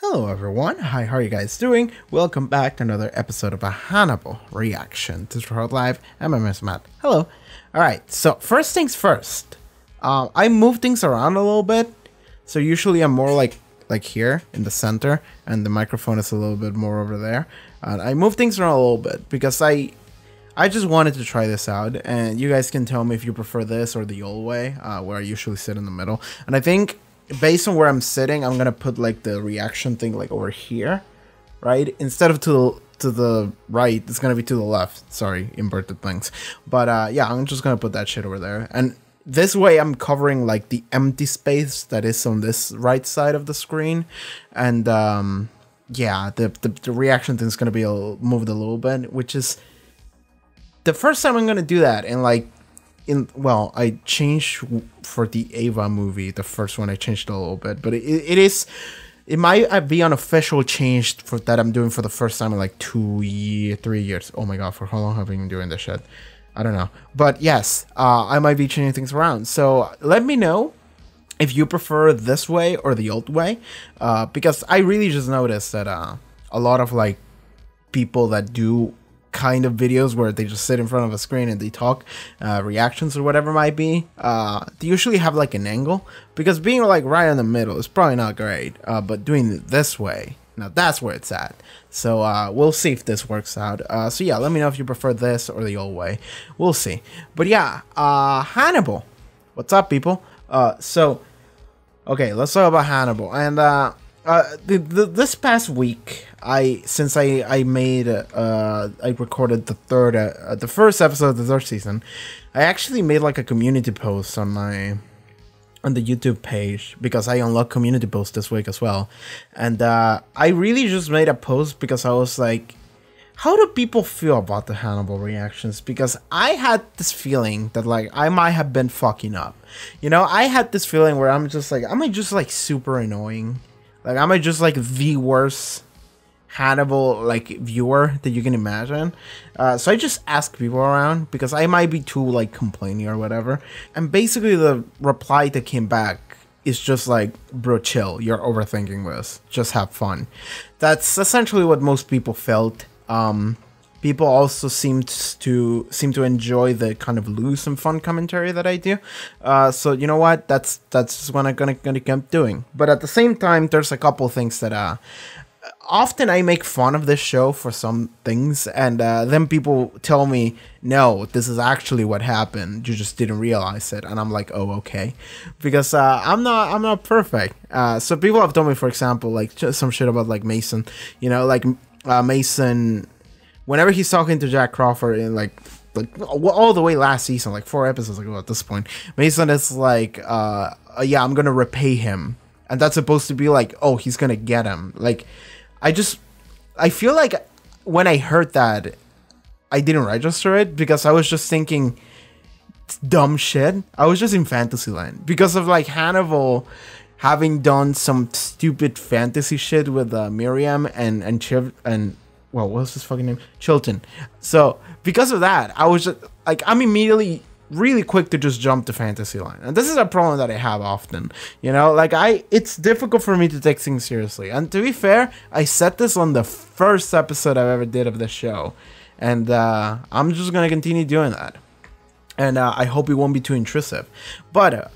Hello everyone, hi, how are you guys doing? Welcome back to another episode of a Hannibal reaction. This is Haarute Live, I'm Miss Matt. Hello. Alright, so first things first. I move things around a little bit. So usually I'm more like here in the center, and the microphone is a little bit more over there. I move things around a little bit because I just wanted to try this out, and you guys can tell me if you prefer this or the old way, where I usually sit in the middle. And I think based on where I'm sitting, I'm gonna put like the reaction thing like over here, right? Instead of to the right, it's gonna be to the left. Sorry, inverted things. But yeah, I'm just gonna put that shit over there. And this way I'm covering like the empty space that is on this right side of the screen. And yeah, the reaction thing is gonna be moved a little bit, which is the first time I'm gonna do that. And like, well, I changed for the Ava movie, the first one. I changed a little bit, but it might be unofficial change for that I'm doing for the first time in like 3 years. Oh my god, for how long have I been doing this shit? I don't know, but yes, I might be changing things around. So let me know if you prefer this way or the old way, because I really just noticed that a lot of like people that do kind of videos where they just sit in front of a screen and they talk reactions or whatever it might be, they usually have like an angle, because being like right in the middle is probably not great, but doing it this way, now that's where it's at. So we'll see if this works out. So yeah, let me know if you prefer this or the old way. We'll see. But yeah, Hannibal, what's up people? So okay, let's talk about Hannibal. And this past week, I recorded the first episode of the third season. I actually made like a community post on the YouTube page, because I unlocked community posts this week as well. And I really just made a post because I was like, how do people feel about the Hannibal reactions? Because I had this feeling that like I might have been fucking up. You know, I had this feeling where I'm just like, am I just like super annoying? Like, am I just like the worst Hannibal like viewer that you can imagine? So I just asked people around, because I might be too like complaining or whatever. And basically the reply that came back is just like, bro, chill, you're overthinking this, just have fun. That's essentially what most people felt. People also seemed to enjoy the kind of loose and fun commentary that I do. So you know what? That's what I'm gonna keep doing. But at the same time, there's a couple things that often I make fun of this show for some things, and then people tell me, no, this is actually what happened. You just didn't realize it, and I'm like, oh, okay, because I'm not perfect. So people have told me, for example, like just some shit about like Mason. You know, like Mason, whenever he's talking to Jack Crawford in like all the way last season, like 4 episodes ago at this point, Mason is like, yeah, I'm gonna repay him, and that's supposed to be like, oh, he's gonna get him. Like, I feel like when I heard that, I didn't register it, because I was just thinking dumb shit. I was just in fantasy land because of like Hannibal having done some stupid fantasy shit with Miriam and well, what's his fucking name? Chilton. So because of that, I was just like, I'm immediately really quick to just jump to fantasy line. And this is a problem that I have often, you know, like it's difficult for me to take things seriously. And to be fair, I said this on the first episode I ever did of the show, and I'm just gonna continue doing that. And I hope it won't be too intrusive. But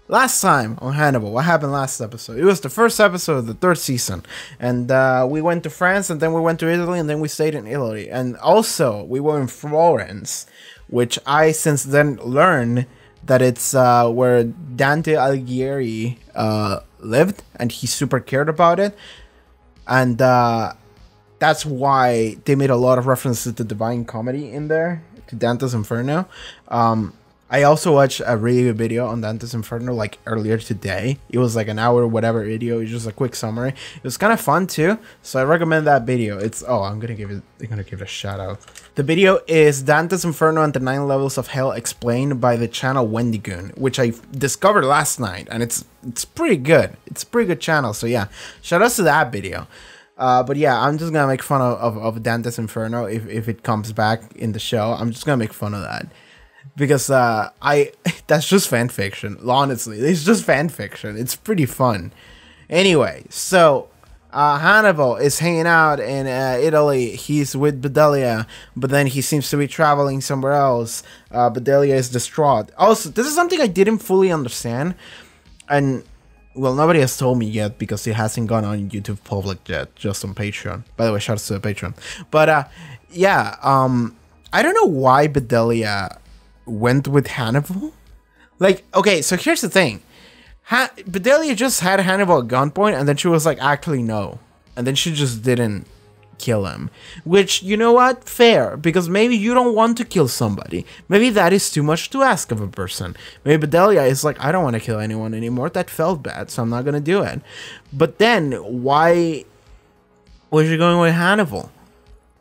last time on Hannibal, what happened last episode? It was the first episode of the third season. And we went to France, and then we went to Italy, and then we stayed in Italy. And also, we were in Florence, which I since then learned that it's where Dante Alighieri lived, and he super cared about it. And that's why they made a lot of references to Divine Comedy in there, to Dante's Inferno. I also watched a really good video on Dante's Inferno like earlier today. It was like an hour or whatever video. It's just a quick summary. It was kind of fun too, so I recommend that video. It's I'm gonna give it a shout out. The video is Dante's Inferno and the 9 Levels of Hell explained by the channel Wendigoon, which I discovered last night, and it's pretty good. It's a pretty good channel. So yeah, shout outs to that video. But yeah, I'm just gonna make fun of Dante's Inferno if it comes back in the show. I'm just gonna make fun of that. Because that's just fan fiction. Honestly, it's just fan fiction. It's pretty fun. Anyway, so Hannibal is hanging out in Italy. He's with Bedelia, but then he seems to be traveling somewhere else. Bedelia is distraught. Also, this is something I didn't fully understand, and well, nobody has told me yet because it hasn't gone on YouTube public yet, just on Patreon. By the way, shout out to the Patreon. But yeah, I don't know why Bedelia went with Hannibal. Like, okay, so here's the thing. Bedelia just had Hannibal at gunpoint, and then she was like, actually, no. And then she just didn't kill him. Which, you know what? Fair. Because maybe you don't want to kill somebody. Maybe that is too much to ask of a person. Maybe Bedelia is like, I don't want to kill anyone anymore. That felt bad, so I'm not going to do it. But then, why was she going with Hannibal?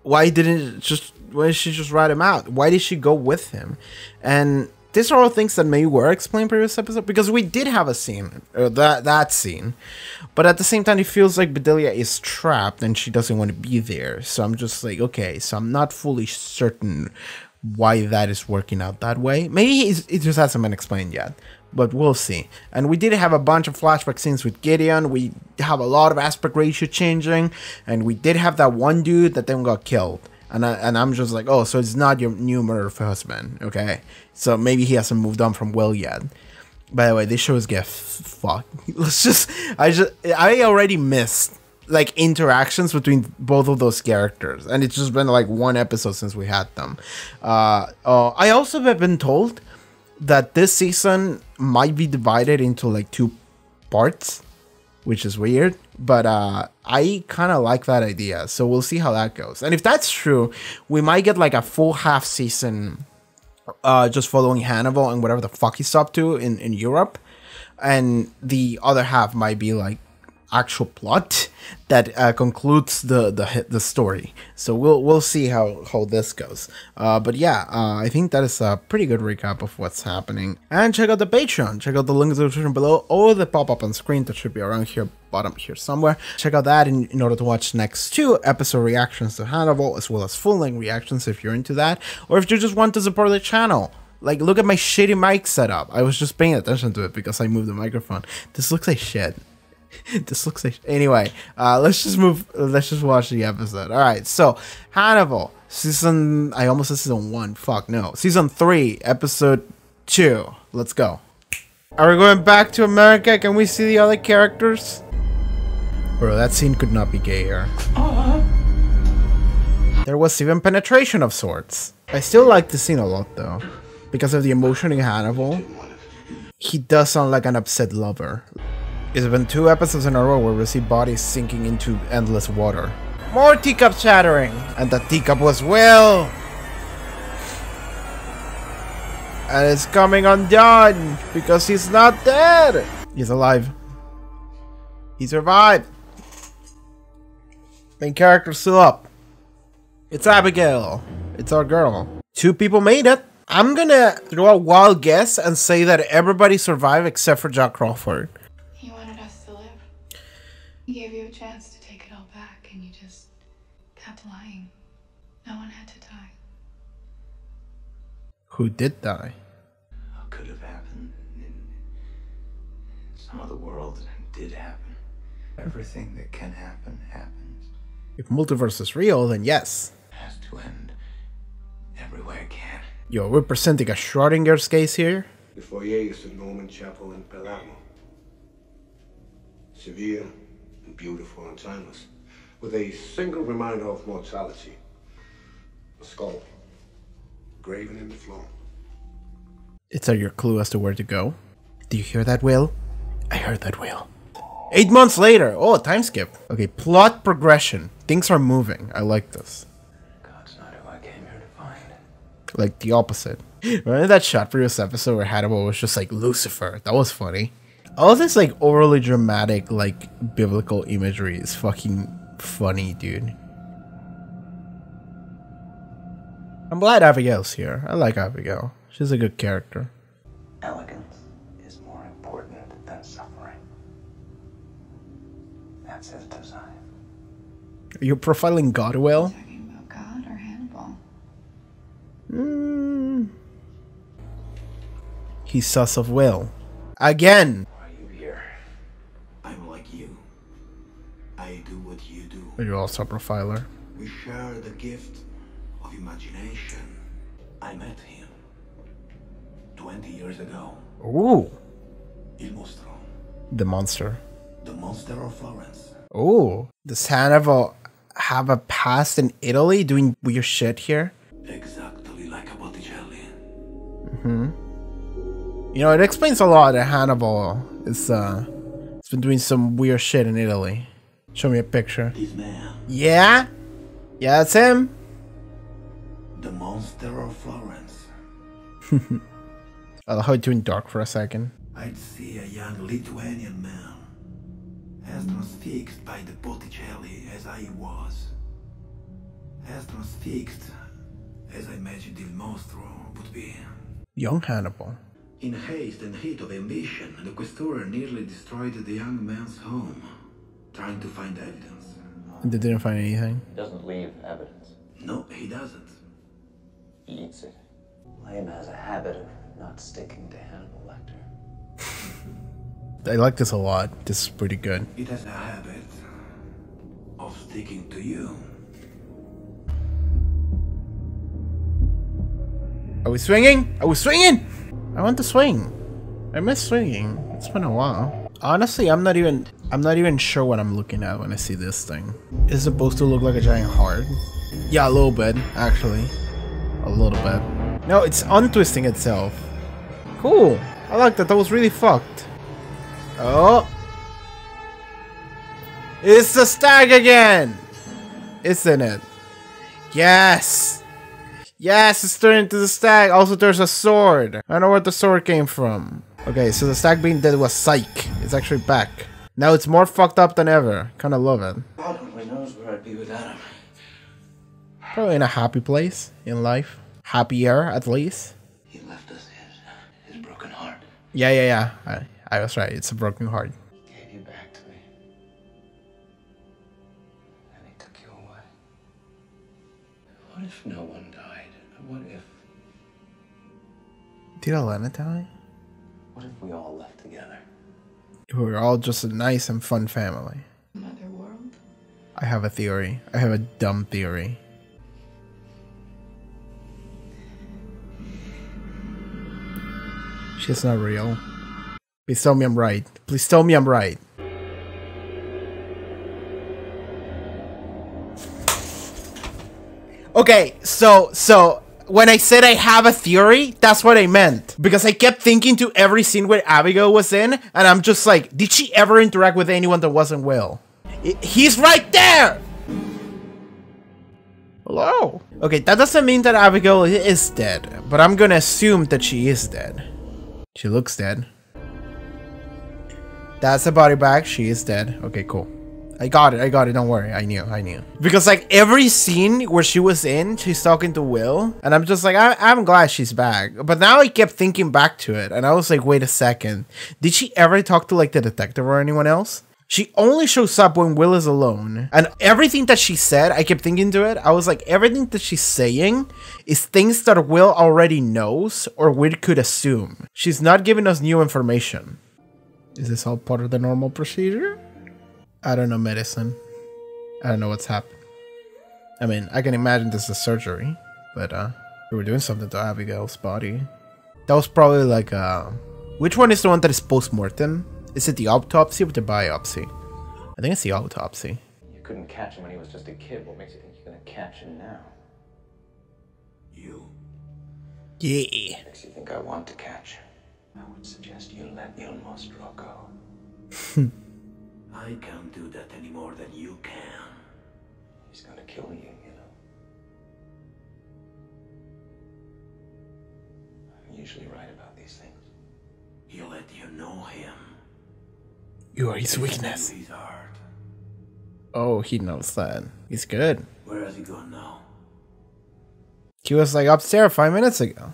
Why did she just write him out? Why did she go with him? And these are all things that maybe were explained previous episode, because we did have a scene, that scene, but at the same time it feels like Bedelia is trapped and she doesn't want to be there. So I'm just like, okay, so I'm not fully certain why that is working out that way. Maybe it just hasn't been explained yet, but we'll see. And we did have a bunch of flashback scenes with Gideon. We have a lot of aspect ratio changing, and we did have that one dude that then got killed. And I'm just like, oh, so it's not your new murder of husband, okay? So maybe he hasn't moved on from Will yet. By the way, these shows get fucked. I already missed like interactions between both of those characters, and it's just been like one episode since we had them. I also have been told that this season might be divided into like 2 parts, which is weird, but I kind of like that idea, so we'll see how that goes. And if that's true, we might get like a full half season just following Hannibal and whatever the fuck he's up to in Europe, and the other half might be like actual plot that concludes the story. So we'll see how this goes. But yeah, I think that is a pretty good recap of what's happening. And check out the Patreon. Check out the link in the description below, or the pop-up on screen that should be around here, bottom here somewhere. Check out that in order to watch next 2 episode reactions to Hannibal, as well as full-length reactions if you're into that, or if you just want to support the channel. Like, look at my shitty mic setup. I was just paying attention to it because I moved the microphone. This looks like shit. This looks like anyway. Let's just watch the episode. All right, so Hannibal season. I almost said season 1. Fuck no, season 3, episode 2. Let's go. Are we going back to America? Can we see the other characters? Bro, that scene could not be gayer. There was even penetration of sorts. I still like the scene a lot though, because of the emotion in Hannibal. He does sound like an upset lover. It's been 2 episodes in a row where we see bodies sinking into endless water. More teacup shattering! And the teacup was Will! And it's coming undone because he's not dead! He's alive. He survived! Main character's still up. It's Abigail. It's our girl. 2 people made it. I'm gonna throw a wild guess and say that everybody survived except for Jack Crawford. He gave you a chance to take it all back, and you just kept lying. No one had to die. Who did die? What could have happened in some other world did happen. Everything that can happen, happens. If multiverse is real, then yes. It has to end every way it can. Yo, we're presenting a Schrodinger's case here. The foyer is the Norman Chapel in Palermo. Severe and beautiful and timeless, with a single reminder of mortality. A skull, graven in the floor. It's your clue as to where to go. Do you hear that, Will? I heard that, Will. 8 months later! Oh, time skip. Okay, plot progression. Things are moving. I like this. God's not who I came here to find. Like the opposite. Remember that shot previous episode where Hannibal was just like Lucifer? That was funny. All this like overly dramatic like biblical imagery is fucking funny, dude. I'm glad Abigail's here. I like Abigail. She's a good character. Elegance is more important than suffering. That's his design. Are you profiling God, Will? Talking about God or Hannibal? He's sus of Will. Again! Why are you here? I'm like you. I do what you do. You're also a profiler. We share the gift of imagination. I met him 20 years ago. Ooh. Il Mostro. The monster. The monster of Florence. Ooh. Does Hannibal have a past in Italy doing weird shit here? Exactly like a Botticelli. You know, it explains a lot that Hannibal is it's been doing some weird shit in Italy. Show me a picture. This man. Yeah? Yeah, that's him. The monster of Florence. I love how it went dark for a second. I'd see a young Lithuanian man as transfixed by the Botticelli as I was. As transfixed as I imagined Il Mostro would be. Young Hannibal. In haste and heat of ambition, the questor nearly destroyed the young man's home, trying to find evidence. They didn't find anything. Doesn't leave evidence. No, he doesn't. Eats it. Lame has a habit of not sticking to Hannibal Lecter. I like this a lot. This is pretty good. It has a habit of sticking to you. Are we swinging? Are we swinging? I want to swing. I miss swinging. It's been a while. Honestly, I'm not even sure what I'm looking at when I see this thing. Is it supposed to look like a giant heart? Yeah, a little bit, actually. A little bit. No, it's untwisting itself. Cool. I like that. That was really fucked. Oh. It's the stag again. Isn't it? Yes. Yes, it's turned into the stag. Also, there's a sword. I don't know where the sword came from. Okay, so the stag being dead was psych. It's actually back. Now it's more fucked up than ever. Kinda love it. God only knows where I'd be without him. Probably in a happy place in life. Happier, at least. He left us his broken heart. Yeah. I was right. It's a broken heart. Gave you back to me. And he took you away. What if no one died? What if... Did Elena die? What if we all left together? We were all just a nice and fun family. Another world? I have a theory. I have a dumb theory. She's not real. Please tell me I'm right. Please tell me I'm right. Okay, so when I said I have a theory, that's what I meant. Because I kept thinking to every scene where Abigail was in, and I'm just like, did she ever interact with anyone that wasn't Will? He's right there! Hello? Okay, that doesn't mean that Abigail is dead, but I'm gonna assume that she is dead. She looks dead. That's the body bag. She is dead. Okay, cool. I got it. Don't worry. I knew. Because like every scene where she was in, she's talking to Will. And I'm just like, I'm glad she's back. But now I kept thinking back to it. And I was like, wait a second. Did she ever talk to like the detective or anyone else? She only shows up when Will is alone. And everything that she said, I kept thinking to it. I was like, everything that she's saying is things that Will already knows or we could assume. She's not giving us new information. Is this all part of the normal procedure? I don't know medicine. I don't know what's happened. I mean, I can imagine this is surgery, but we were doing something to Abigail's body. That was probably like which one is the one that is post-mortem? Is it the autopsy or the biopsy? I think it's the autopsy. You couldn't catch him when he was just a kid. What makes you think you're gonna catch him now? You. Yeah. Makes you think I want to catch him. I would suggest you let Il Mostro go. I can't do that any more than you can. He's gonna kill you, you know. I'm usually right about these things. He'll let you know him. You are his weakness. His heart. Oh, he knows that. He's good. Where has he gone now? He was like upstairs 5 minutes ago.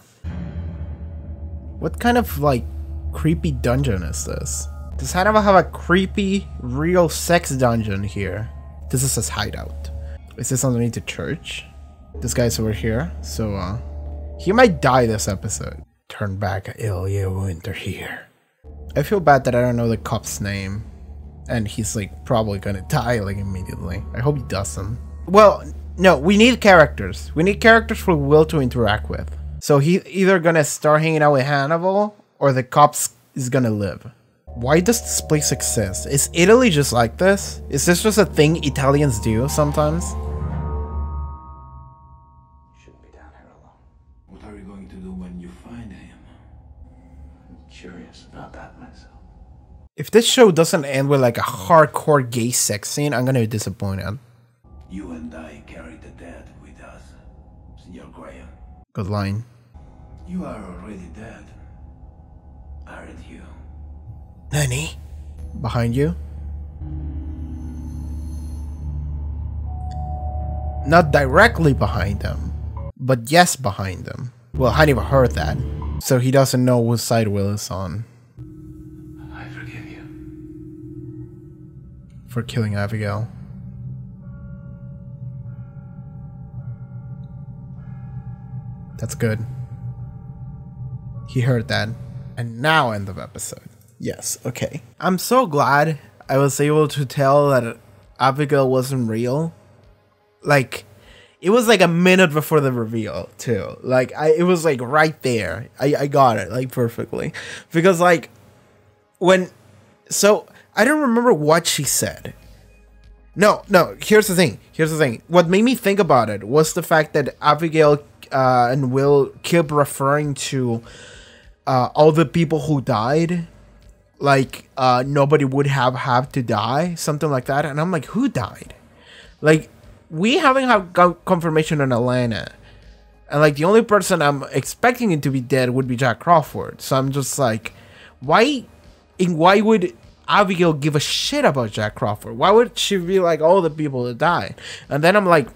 What kind of like creepy dungeon is this? Does Hannibal have a creepy real sex dungeon here? This is his hideout. Is this underneath the church? This guy's over here, so he might die this episode. Turn back, Ilya Winter here. I feel bad that I don't know the cop's name. And he's like probably gonna die like immediately. I hope he doesn't. Well, no, we need characters. We need characters for Will to interact with. So he's either gonna start hanging out with Hannibal or the cops is gonna live. Why does this place exist? Is Italy just like this? Is this just a thing Italians do sometimes? You shouldn't be down here alone. What are you going to do when you find him? I'm curious about that myself. If this show doesn't end with like a hardcore gay sex scene, I'm gonna be disappointed. You and I carry the dead with us, Senor Graham. Good line. You are already dead, aren't you? Nani? Behind you? Not directly behind them, but yes behind them. Well, Hannibal heard that, so he doesn't know which side Will is on. I forgive you. For killing Abigail. That's good. He heard that. And now end of episode. Yes, okay. I'm so glad I was able to tell that Abigail wasn't real. Like, it was like a minute before the reveal, too. Like, it was like right there. I got it, like, perfectly. Because, like, so, I don't remember what she said. No, here's the thing. What made me think about it was the fact that Abigail and Will kept referring to all the people who died. Like, nobody would have to die, something like that. And I'm like, who died? Like, we haven't got confirmation on Atlanta. And, like, the only person I'm expecting it to be dead would be Jack Crawford. So I'm just like, why would Abigail give a shit about Jack Crawford? Why would she be like all the people that died? And then I'm like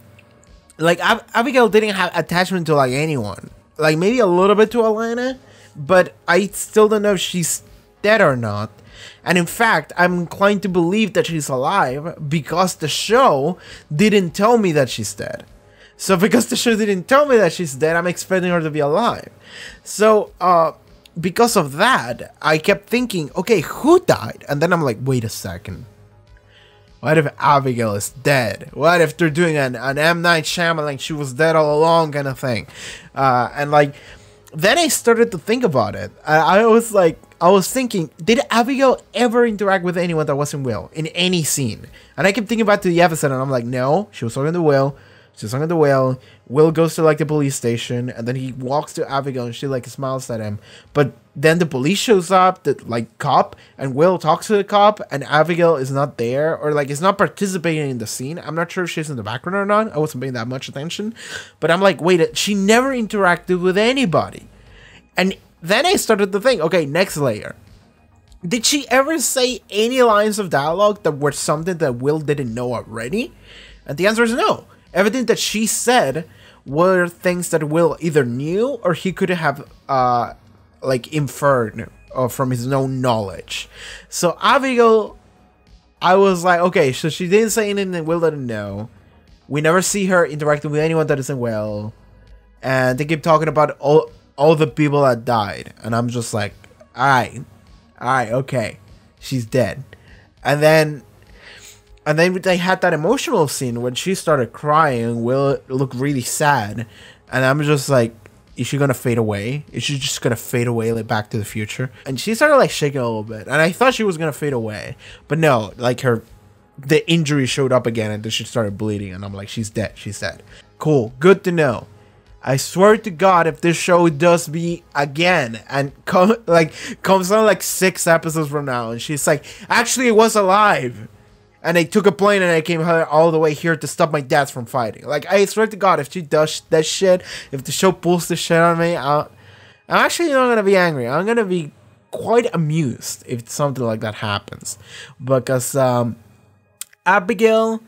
Abigail didn't have attachment to like anyone. Like maybe a little bit to Atlanta, but I still don't know if she's dead or not. And in fact, I'm inclined to believe that she's alive because the show didn't tell me that she's dead. So because the show didn't tell me that she's dead, I'm expecting her to be alive. So, because of that, I kept thinking, okay, who died? And then I'm like, wait a second. What if Abigail is dead? What if they're doing an M. Night Shyamalan, she was dead all along kind of thing? And like, then I started to think about it. I was thinking, did Abigail ever interact with anyone that wasn't Will in any scene? And I kept thinking back to the episode and I'm like, no, she was talking to Will. She's talking to Will. Will goes to like the police station and then he walks to Abigail and she like smiles at him. But then the police shows up, the like cop, and Will talks to the cop and Abigail is not there or like is not participating in the scene. I'm not sure if she's in the background or not. I wasn't paying that much attention. But I'm like, wait, she never interacted with anybody. And then I started to think, okay, next layer. Did she ever say any lines of dialogue that were something that Will didn't know already? And the answer is no. Everything that she said were things that Will either knew or he could have like inferred from his own knowledge. So Abigail, I was like, okay, so she didn't say anything that Will didn't know. We never see her interacting with anyone that isn't Will. And they keep talking about all the people that died. And I'm just like, alright, okay. She's dead. And then they had that emotional scene when she started crying. Will looked really sad. And I'm just like, is she gonna fade away? Is she just gonna fade away like Back to the Future? And she started like shaking a little bit. And I thought she was gonna fade away. But no, like the injury showed up again and then she started bleeding. And I'm like, she's dead. She's dead. Cool. Good to know. I swear to God, if this show does me again and comes on like 6 episodes from now and she's like, actually it was alive. And I took a plane and I came all the way here to stop my dads from fighting. Like, I swear to God, if she does that shit, if the show pulls this shit on me, I'm actually not going to be angry. I'm going to be quite amused if something like that happens. Because Abigail,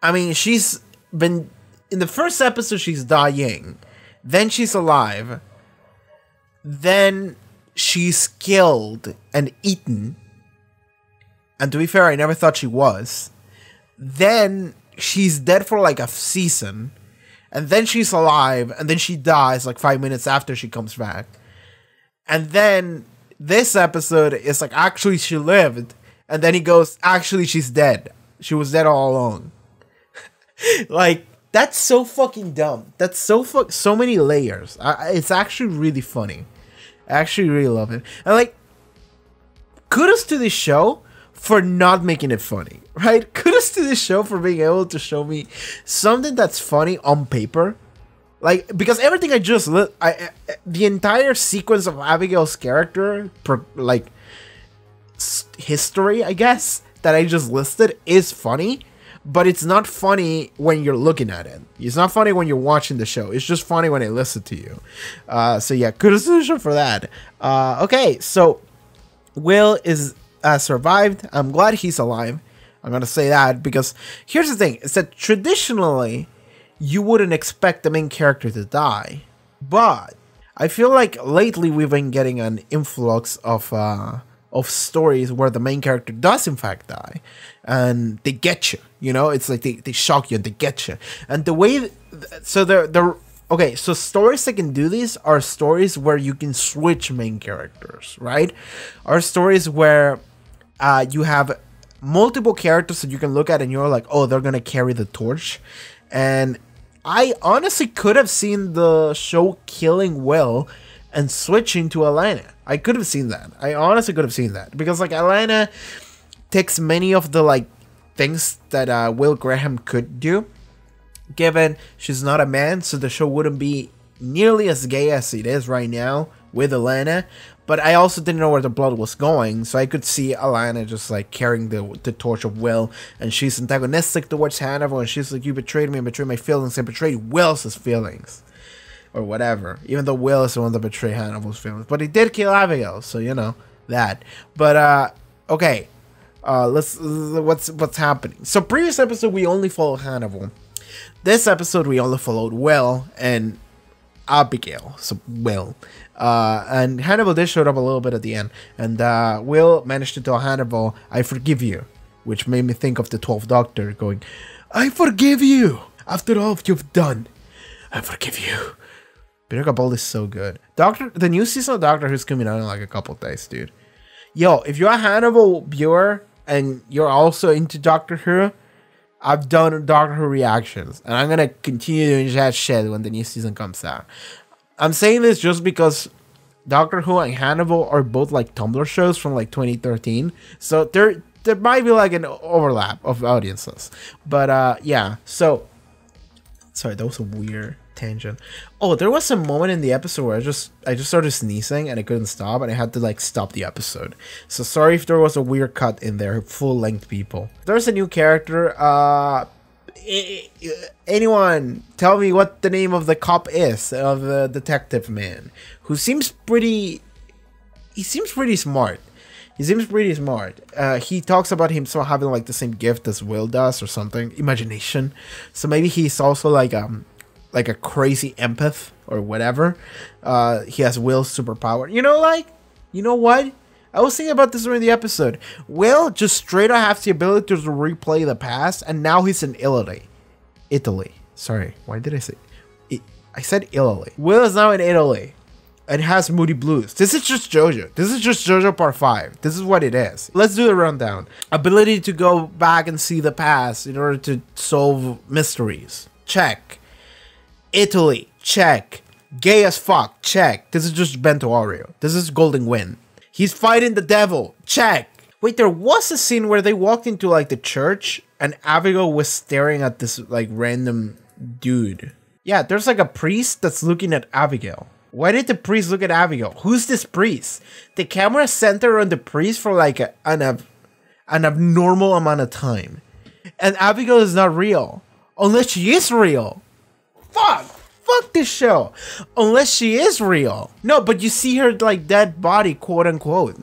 I mean, she's been... In the first episode, she's dying. Then she's alive. Then she's killed and eaten. And to be fair, I never thought she was. Then she's dead for like a season. And then she's alive. And then she dies like 5 minutes after she comes back. And then this episode is like actually she lived. And then he goes, actually, she's dead. She was dead all along. Like, that's so fucking dumb. That's so many layers. It's actually really funny. I actually really love it. And like, kudos to this show for not making it funny, right? Kudos to this show for being able to show me something that's funny on paper. Like, because everything I just the entire sequence of Abigail's character, history, I guess, that I just listed is funny, but it's not funny when you're looking at it. It's not funny when you're watching the show. It's just funny when I listen to you. So yeah, kudos to the show for that. Okay, so Will is survived. I'm glad he's alive. I'm gonna say that because here's the thing: is that traditionally you wouldn't expect the main character to die, but I feel like lately we've been getting an influx of stories where the main character does in fact die, and they get you. You know, it's like they shock you and they get you. And the way, okay, so stories that can do this are stories where you can switch main characters, right? Are stories where you have multiple characters that you can look at and you're like, oh, they're gonna carry the torch. And I honestly could have seen the show killing Will and switching to Elena. I could have seen that. I honestly could have seen that. Because like Elena takes many of the like things that Will Graham could do. Given she's not a man, so the show wouldn't be nearly as gay as it is right now with Elena. But I also didn't know where the blood was going, so I could see Elena just like carrying the torch of Will, and she's antagonistic towards Hannibal, and she's like, you betrayed me and betrayed my feelings, and betrayed Will's feelings. Or whatever. Even though Will is the one that betrayed Hannibal's feelings. But he did kill Abigail, so you know that. But okay. What's happening? So previous episode we only followed Hannibal. This episode we only followed Will and Abigail. So Will. And Hannibal did show up a little bit at the end. And Will managed to tell Hannibal, I forgive you. Which made me think of the 12th Doctor going, I forgive you. After all you've done, I forgive you. Peter Capaldi is so good. The new season of Doctor Who's coming out in like a couple days, dude. Yo, if you're a Hannibal viewer and you're also into Doctor Who, I've done Doctor Who reactions, and I'm gonna continue doing that shit when the new season comes out. I'm saying this just because Doctor Who and Hannibal are both like Tumblr shows from like 2013, so there might be like an overlap of audiences. But yeah, so sorry, that was a weird tangent. Oh, there was a moment in the episode where I just started sneezing and I couldn't stop, and I had to like stop the episode. So sorry if there was a weird cut in there, full length people. There's a new character. Anyone tell me what the name of the cop is, of the detective man who seems pretty. He seems pretty smart. He talks about himself having like the same gift as Will does or something, imagination. So maybe he's also like a crazy empath or whatever. He has Will's superpower. You know what? I was thinking about this during the episode. Will just straight up has the ability to replay the past, and now he's in Italy. Sorry, why did I say it? I said Italy. Will is now in Italy and has Moody Blues. This is just JoJo. This is just JoJo Part 5. This is what it is. Let's do the rundown. Ability to go back and see the past in order to solve mysteries. Check. Italy, check. Gay as fuck, check. This is just Bento Oreo. This is Golden Wind. He's fighting the devil, check. Wait, there was a scene where they walked into like the church and Abigail was staring at this like random dude. Yeah, there's like a priest that's looking at Abigail. Why did the priest look at Abigail? Who's this priest? The camera centered on the priest for like an abnormal amount of time. And Abigail is not real. Unless she is real. Fuck this show. Unless she is real. No, but you see her like dead body, quote unquote.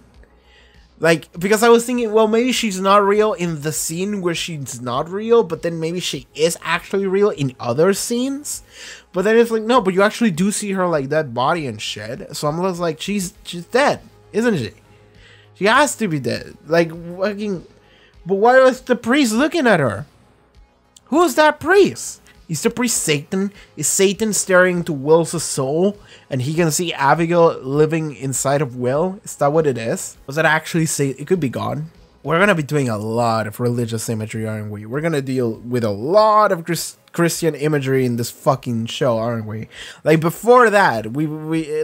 Like, because I was thinking, well, maybe she's not real in the scene where she's not real, but then maybe she is actually real in other scenes. But then it's like, no, but you actually do see her like dead body and shit. So I'm just like, she's dead, isn't she? She has to be dead. Like, fucking. But why was the priest looking at her? Who's that priest? Is the priest Satan? Is Satan staring into Will's soul and he can see Abigail living inside of Will? Is that what it is? Was that actually Satan? It could be God. we're gonna be doing a lot of religious imagery, aren't we? We're gonna deal with a lot of Christian imagery in this fucking show, aren't we? Like before that, we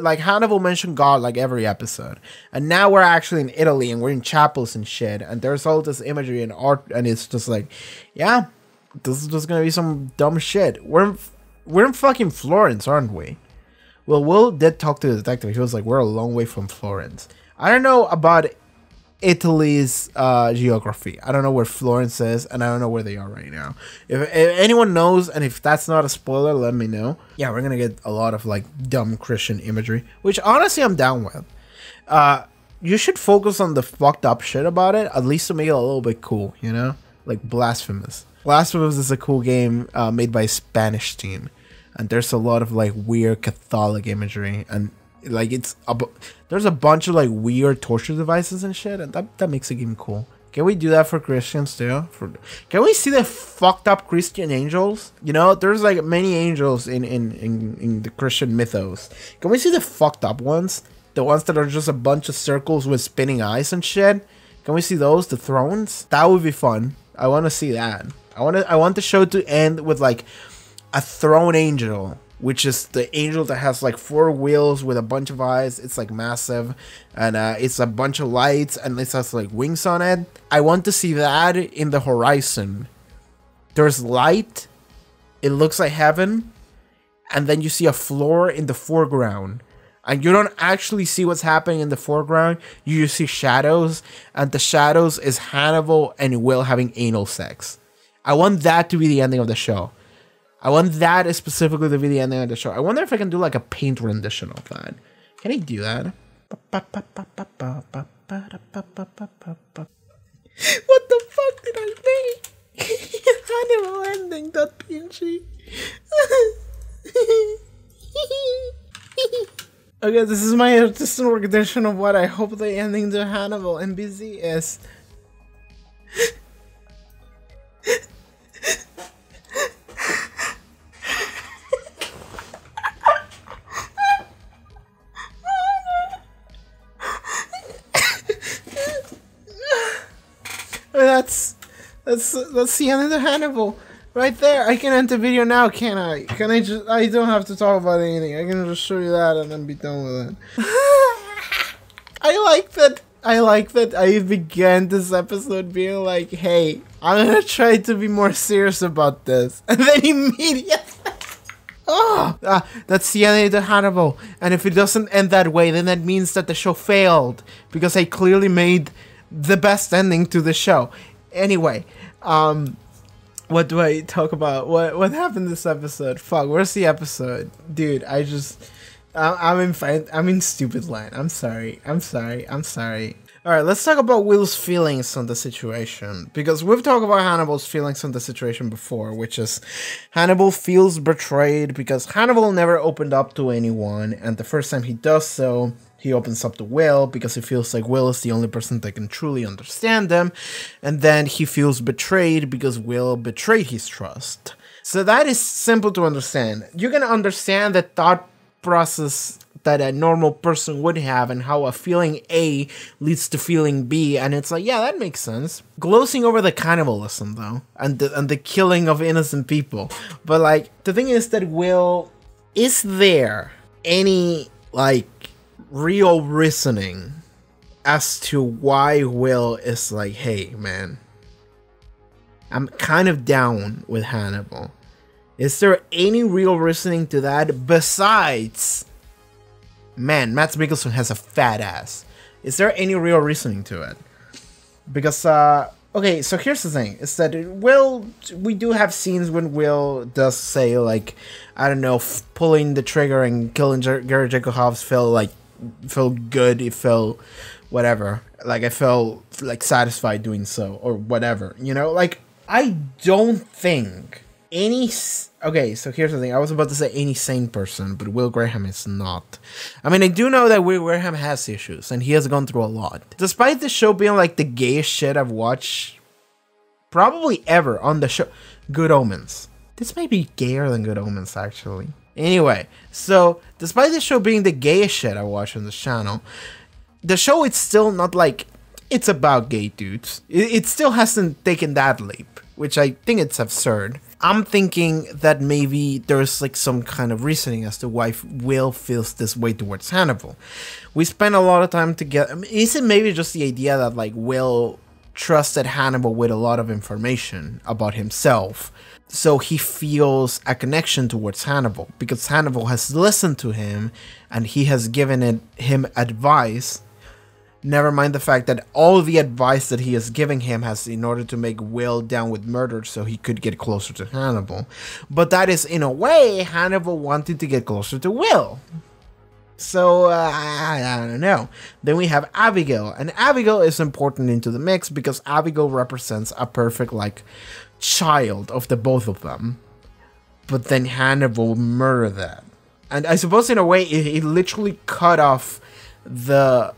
like Hannibal mentioned God like every episode, and now we're actually in Italy and we're in chapels and shit, and there's all this imagery and art, and it's just like, yeah, this is just gonna be some dumb shit. We're in fucking Florence, aren't we? Well, Will did talk to the detective. He was like, we're a long way from Florence. I don't know about Italy's geography. I don't know where Florence is, and I don't know where they are right now. If anyone knows, and if that's not a spoiler, let me know. Yeah, we're gonna get a lot of like dumb Christian imagery, which honestly I'm down with. You should focus on the fucked up shit about it, at least to make it a little bit cool, you know? Like Blasphemous. Blasphemous is a cool game made by a Spanish team, and there's a lot of like weird Catholic imagery, and like there's a bunch of like weird torture devices and shit, and that makes the game cool. Can we do that for Christians too? Can we see the fucked up Christian angels? You know, there's like many angels in the Christian mythos. Can we see the fucked up ones? The ones that are just a bunch of circles with spinning eyes and shit? Can we see those? The thrones? That would be fun. I want to see that. I want the show to end with like a throne angel, which is the angel that has like 4 wheels with a bunch of eyes. It's like massive, and it's a bunch of lights, and it has like wings on it. I want to see that in the horizon. There's light, it looks like heaven, and then you see a floor in the foreground, and you don't actually see what's happening in the foreground. You just see shadows, and the shadows is Hannibal and Will having anal sex. I want that to be the ending of the show. I want that specifically to be the ending of the show. I wonder if I can do like a paint rendition of that. Can I do that? What the fuck did I make? Hannibal ending.png. Okay, this is my artistic rendition of what I hope the ending to Hannibal NBZ is. That's the end of the Hannibal right there. I can end the video now, can't I? Can I just? I don't have to talk about anything. I can just show you that and then be done with it. I like that I began this episode being like, hey, I'm gonna try to be more serious about this, and then immediately that's the end of the Hannibal. And if it doesn't end that way, then that means that the show failed, because I clearly made the best ending to the show. Anyway, what do I talk about? What happened this episode? Fuck, where's the episode? Dude, I'm in stupid line. I'm sorry. Alright, let's talk about Will's feelings on the situation, because we've talked about Hannibal's feelings on the situation before, which is Hannibal feels betrayed because Hannibal never opened up to anyone, and the first time he does so, he opens up to Will because he feels like Will is the only person that can truly understand them, and then he feels betrayed because Will betrayed his trust. So that is simple to understand. You can understand the thought process that a normal person would have and how a feeling A leads to feeling B, and it's like, yeah, that makes sense. Glossing over the cannibalism though, and the killing of innocent people. But like, the thing is that Will, is there any like real reasoning as to why Will is like, hey man, I'm kind of down with Hannibal? Is there any real reasoning to that besides, man, Mads Mikkelsen has a fat ass? Is there any real reasoning to it? Because, okay, so here's the thing, is that we do have scenes when Will does say, like, I don't know, pulling the trigger and killing Gary Jacob felt good, it felt whatever, like I felt like satisfied doing so, or whatever, you know? Like, I don't think okay, so here's the thing, I was about to say any sane person, but Will Graham is not. I mean, I do know that Will Graham has issues, and he has gone through a lot. Despite the show being like the gayest shit I've watched probably ever on the show, Good Omens. This may be gayer than Good Omens, actually. Anyway, so despite the show being the gayest shit I watch on this channel, the show is still not like it's about gay dudes. It still hasn't taken that leap, which I think it's absurd. I'm thinking that maybe there's like some kind of reasoning as to why Will feels this way towards Hannibal. We spend a lot of time together. I mean, is it maybe just the idea that like Will trusted Hannibal with a lot of information about himself, so he feels a connection towards Hannibal because Hannibal has listened to him and he has given him advice. Never mind the fact that all the advice that he is giving him has in order to make Will down with murder so he could get closer to Hannibal. But that is, in a way, Hannibal wanted to get closer to Will. So, I don't know. Then we have Abigail. And Abigail is important into the mix because Abigail represents a perfect, like, child of the both of them. But then Hannibal murdered that. And I suppose, in a way, it literally cut off the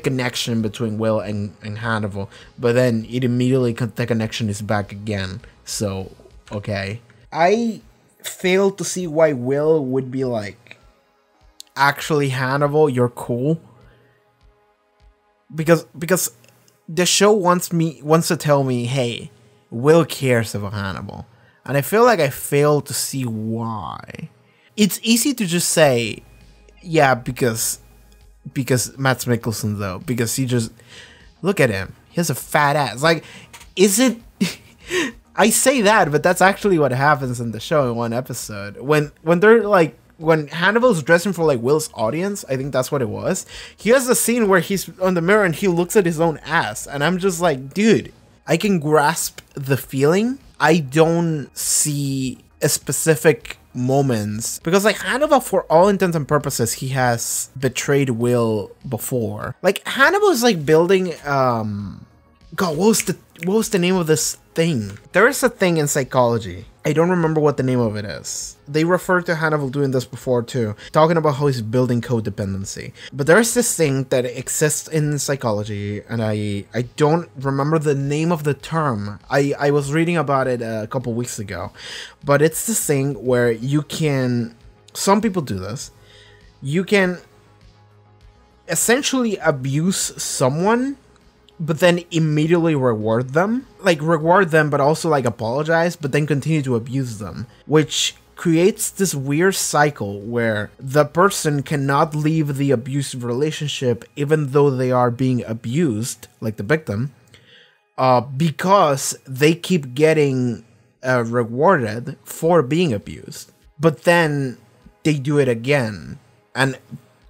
connection between Will and Hannibal, but then it immediately the connection is back again. So, okay. I fail to see why Will would be like, actually Hannibal, you're cool. Because the show wants to tell me, hey, Will cares about Hannibal. And I feel like I fail to see why. It's easy to just say, yeah, because Matt Mikkelsen though, because he just, look at him, he has a fat ass. Like, is it I say that, but that's actually what happens in the show in one episode when they're like, when Hannibal's dressing for like Will's audience, I think that's what it was. He has a scene where he's on the mirror and he looks at his own ass, and I'm just like, dude, I can grasp the feeling. I don't see a specific moments because like Hannibal, for all intents and purposes, he has betrayed Will before. Like Hannibal is like building God, what was the name of this thing? There is a thing in psychology. I don't remember what the name of it is. They referred to Hannibal doing this before too, talking about how he's building codependency. But there is this thing that exists in psychology, and I don't remember the name of the term. I was reading about it a couple weeks ago. But it's this thing where you can, some people do this, you can essentially abuse someone but then immediately reward them. Like, reward them, but also, like, apologize, but then continue to abuse them. Which creates this weird cycle where the person cannot leave the abusive relationship even though they are being abused, like the victim, because they keep getting rewarded for being abused. But then they do it again. And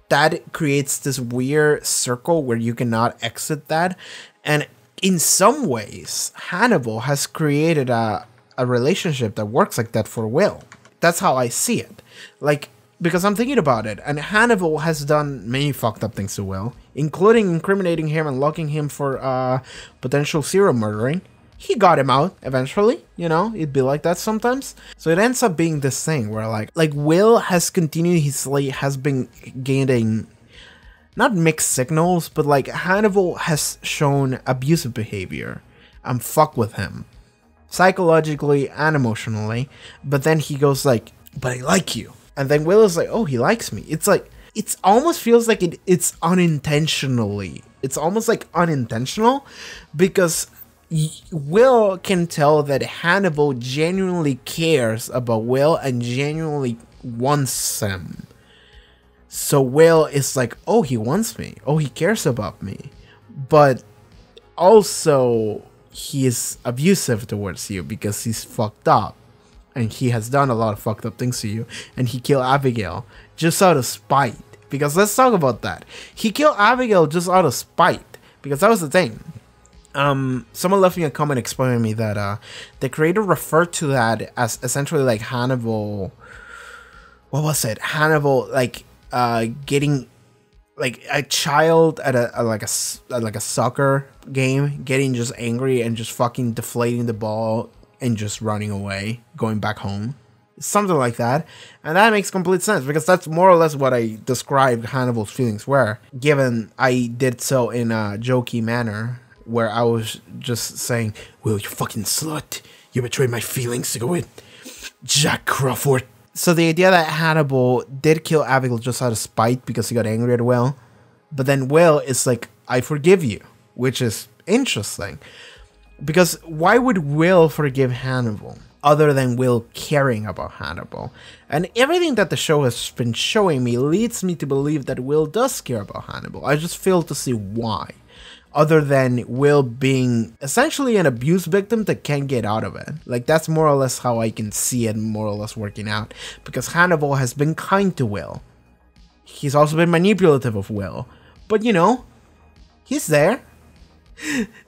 that creates this weird circle where you cannot exit that. And in some ways, Hannibal has created a relationship that works like that for Will. That's how I see it. Like, because I'm thinking about it, and Hannibal has done many fucked up things to Will, including incriminating him and locking him for potential serial murdering. He got him out eventually, you know, it'd be like that sometimes. So it ends up being this thing where like Will has continuously has been gaining, not mixed signals, but like Hannibal has shown abusive behavior and fuck with him psychologically and emotionally. But then he goes like, but I like you. And then Will is like, oh, he likes me. It's like, it's almost feels like it's unintentionally. It's almost like unintentional because Will can tell that Hannibal genuinely cares about Will and genuinely wants him. So Will is like, oh, he wants me. Oh, he cares about me. But also, he is abusive towards you because he's fucked up. And he has done a lot of fucked up things to you. And he killed Abigail just out of spite. Because let's talk about that. He killed Abigail just out of spite. Because that was the thing. Someone left me a comment explaining me that the creator referred to that as essentially like Hannibal. What was it? Hannibal like getting like a child at a soccer game, getting just angry and just fucking deflating the ball and just running away, going back home. Something like that. And that makes complete sense because that's more or less what I described Hannibal's feelings were, given I did so in a jokey manner. Where I was just saying, Will, you fucking slut. You betrayed my feelings to go with Jack Crawford. So the idea that Hannibal did kill Abigail just out of spite because he got angry at Will. But then Will is like, I forgive you. which is interesting. Because why would Will forgive Hannibal other than Will caring about Hannibal? And everything that the show has been showing me leads me to believe that Will does care about Hannibal. I just fail to see why, other than Will being essentially an abuse victim that can't get out of it. Like, that's more or less how I can see it more or less working out, because Hannibal has been kind to Will. He's also been manipulative of Will, but you know, he's there.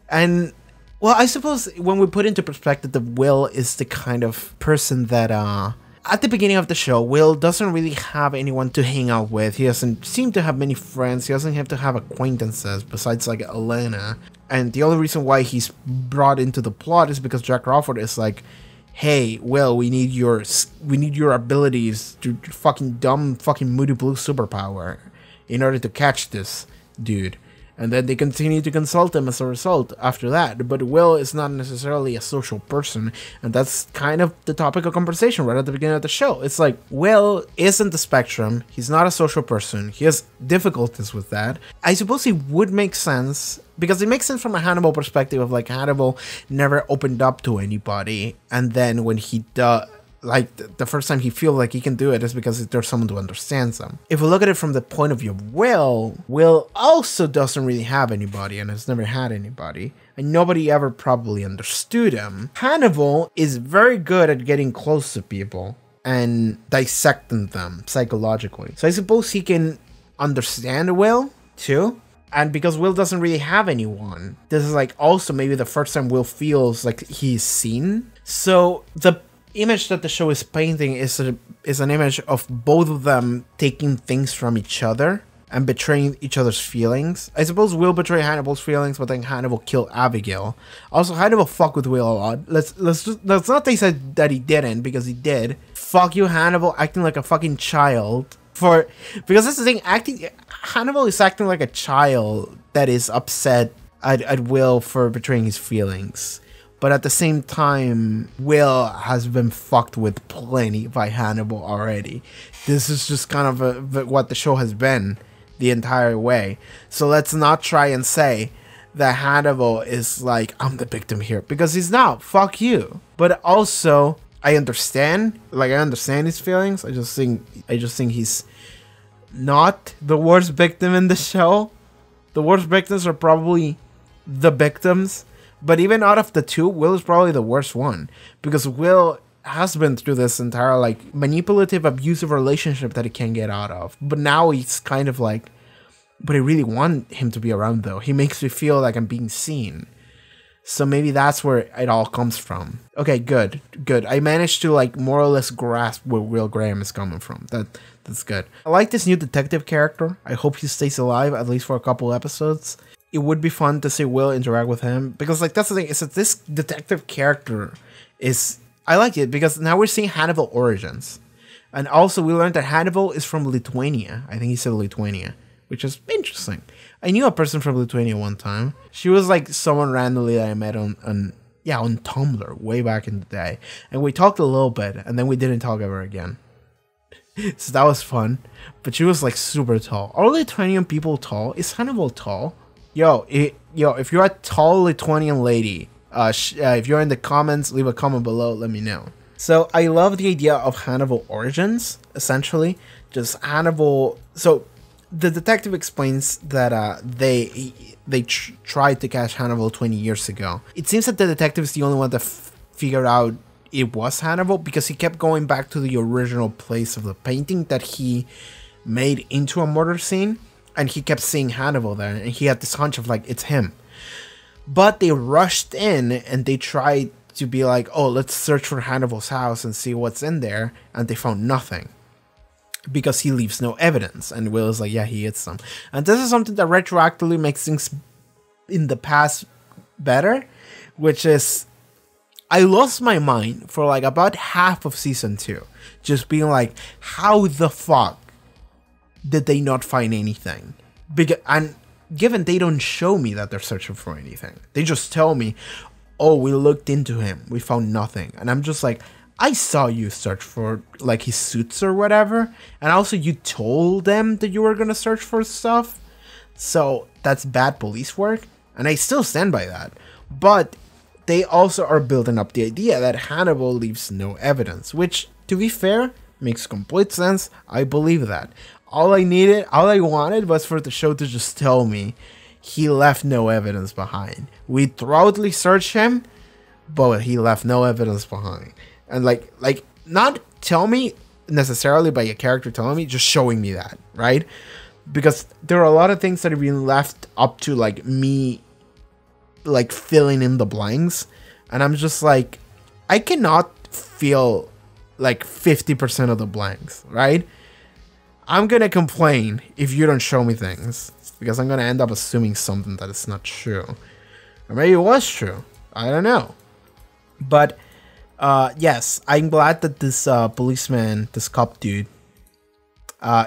And well, I suppose when we put into perspective that Will is the kind of person that, at the beginning of the show, Will doesn't really have anyone to hang out with. He doesn't seem to have many friends. He doesn't have to have acquaintances besides like Elena. And the only reason why he's brought into the plot is because Jack Crawford is like, hey, Will, we need your abilities to fucking Moody Blue superpower in order to catch this dude. And then they continue to consult him as a result after that. But Will is not necessarily a social person, and that's kind of the topic of conversation right at the beginning of the show. It's like, Will isn't the spectrum, he's not a social person, he has difficulties with that. I suppose it would make sense, because it makes sense from a Hannibal perspective of like, Hannibal never opened up to anybody, and then when he does, like, the first time he feels like he can do it is because there's someone who understands him. If we look at it from the point of view of Will also doesn't really have anybody and has never had anybody, and nobody ever probably understood him. Hannibal is very good at getting close to people and dissecting them psychologically. So I suppose he can understand Will too. And because Will doesn't really have anyone, this is like also maybe the first time Will feels like he's seen. So the image that the show is painting is an image of both of them taking things from each other and betraying each other's feelings. I suppose Will betray Hannibal's feelings, but then Hannibal killed Abigail. Also, Hannibal fucked with Will a lot. Let's not say that he didn't, because he did. Fuck you, Hannibal, acting like a fucking child. Because that's the thing, Hannibal is acting like a child that is upset at Will for betraying his feelings. But at the same time, Will has been fucked with plenty by Hannibal already. This is just kind of what the show has been the entire way. So let's not try and say that Hannibal is like, I'm the victim here, because he's not. Fuck you. But also, I understand his feelings. I just think he's not the worst victim in the show. The worst victims are probably the victims. But even out of the two, Will is probably the worst one, because Will has been through this entire like manipulative, abusive relationship that he can't get out of. But now he's kind of like, but I really want him to be around though. He makes me feel like I'm being seen. So maybe that's where it all comes from. Okay, good. I managed to like more or less grasp where Will Graham is coming from. That's good. I like this new detective character. I hope he stays alive at least for a couple episodes. It would be fun to see Will interact with him, because like that's the thing, is that this detective character is, I like it because now we're seeing Hannibal origins. And also we learned that Hannibal is from Lithuania. I think he said Lithuania, which is interesting. I knew a person from Lithuania one time. She was like someone randomly that I met on Tumblr way back in the day. And we talked a little bit and then we didn't talk ever again. So that was fun. But she was like super tall. Are Lithuanian people tall? Is Hannibal tall? Yo, if you're a tall Lithuanian lady, if you're in the comments, leave a comment below, let me know. So I love the idea of Hannibal origins, essentially. Just Hannibal. So the detective explains that they tried to catch Hannibal 20 years ago. It seems that the detective is the only one that figured out it was Hannibal, because he kept going back to the original place of the painting that he made into a murder scene. And he kept seeing Hannibal there, and he had this hunch of like, it's him. But they rushed in and they tried to be like, oh, let's search for Hannibal's house and see what's in there. And they found nothing, because he leaves no evidence. And Will is like, yeah, he hits them. And this is something that retroactively makes things in the past better, which is, I lost my mind for like about half of season 2, just being like, how the fuck did they not find anything? And given they don't show me that they're searching for anything, they just tell me, oh, we looked into him, we found nothing. And I'm just like, I saw you search for like his suits or whatever, and also you told them that you were gonna search for stuff. So that's bad police work. And I still stand by that. But they also are building up the idea that Hannibal leaves no evidence, which, to be fair, makes complete sense. I believe that. All I wanted was for the show to just tell me he left no evidence behind. We thoroughly searched him, but he left no evidence behind. And like not tell me necessarily by a character telling me, just showing me that, right? Because there are a lot of things that have been left up to like me like filling in the blanks, and I'm just like, I cannot fill like 50% of the blanks, right? I'm gonna complain if you don't show me things, because I'm gonna end up assuming something that is not true. Or maybe it was true, I don't know. But yes, I'm glad that this policeman, this cop dude,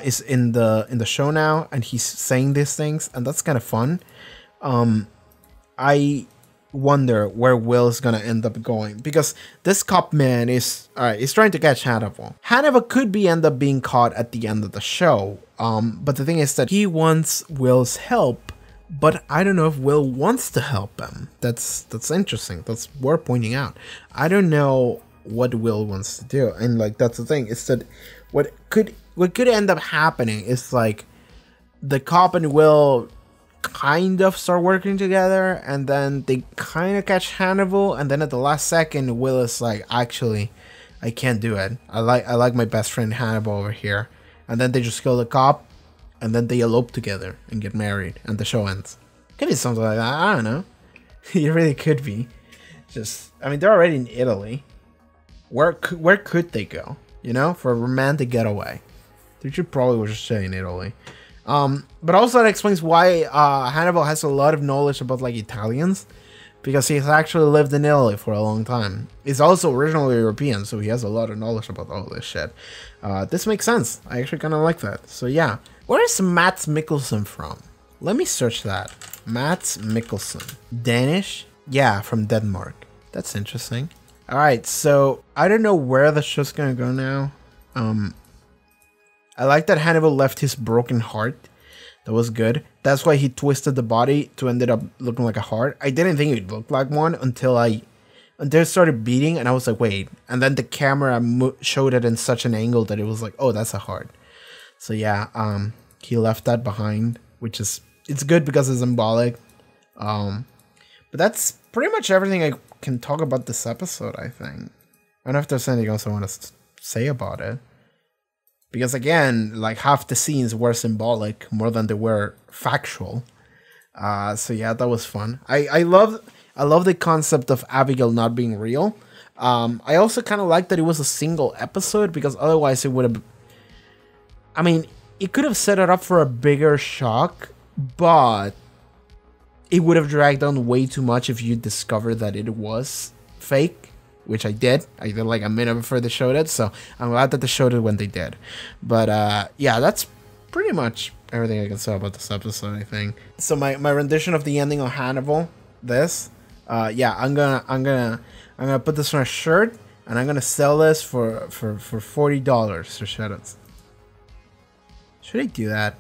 is in the show now, and he's saying these things, and that's kind of fun. I wonder where Will's gonna end up going, because this cop man is he's trying to catch Hannibal. Hannibal could end up being caught at the end of the show, but the thing is that he wants Will's help, but I don't know if Will wants to help him. That's interesting. That's worth pointing out. I don't know what Will wants to do, and like that's the thing. Is that what could end up happening is like the cop and Will kind of start working together, and then they kind of catch Hannibal, and then at the last second Will is like, actually I can't do it, I like my best friend Hannibal over here, and then they just kill the cop, and then they elope together and get married, and the show ends. Could be something like that, I don't know. It really could be. Just, I mean, they're already in Italy. Where could they go, you know, for a romantic getaway? They should probably just stay in Italy. But also that explains why Hannibal has a lot of knowledge about like Italians, because he's actually lived in Italy for a long time. He's also originally European, so he has a lot of knowledge about all this shit. This makes sense. I actually kind of like that. So yeah, where is Mads Mikkelsen from? Let me search that. Mads Mikkelsen, Danish? Yeah, from Denmark. That's interesting. All right, so I don't know where the show's gonna go now. I like that Hannibal left his broken heart. That was good. That's why he twisted the body to end up looking like a heart. I didn't think it looked like one until it started beating, and I was like, wait. And then the camera showed it in such an angle that it was like, oh, that's a heart. So yeah, he left that behind, which is, it's good because it's symbolic. But that's pretty much everything I can talk about this episode, I think. I don't know if there's anything else I want to say about it. Because again, like half the scenes were symbolic more than they were factual. So yeah, that was fun. I love the concept of Abigail not being real. I also kind of like that it was a single episode, because otherwise it would have, I mean, it could have set it up for a bigger shock, but it would have dragged on way too much if you discovered that it was fake. Which I did like a minute before they showed it, so I'm glad that they showed it when they did. But yeah, that's pretty much everything I can say about this episode, I think. So my rendition of the ending of Hannibal, yeah, I'm gonna put this on a shirt, and I'm gonna sell this for $40 or shut. Should I do that?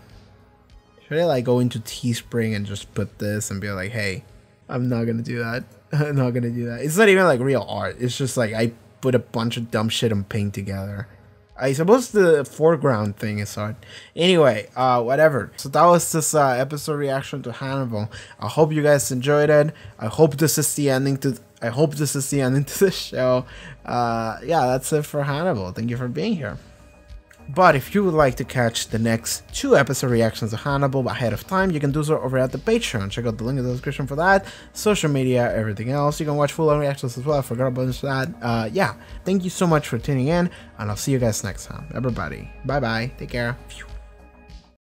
Should I like go into Teespring and just put this and be like, hey, I'm not gonna do that. I'm not gonna do that. It's not even like real art. It's just like I put a bunch of dumb shit and paint together. I suppose the foreground thing is art. Anyway, whatever. So that was this episode reaction to Hannibal. I hope you guys enjoyed it. I hope this is the ending to the show. Yeah, that's it for Hannibal. Thank you for being here. But if you would like to catch the next 2 episode reactions to Hannibal ahead of time, you can do so over at the Patreon. Check out the link in the description for that. Social media, everything else. You can watch full-on reactions as well. I forgot about that. Yeah, thank you so much for tuning in, and I'll see you guys next time. Everybody, bye-bye. Take care.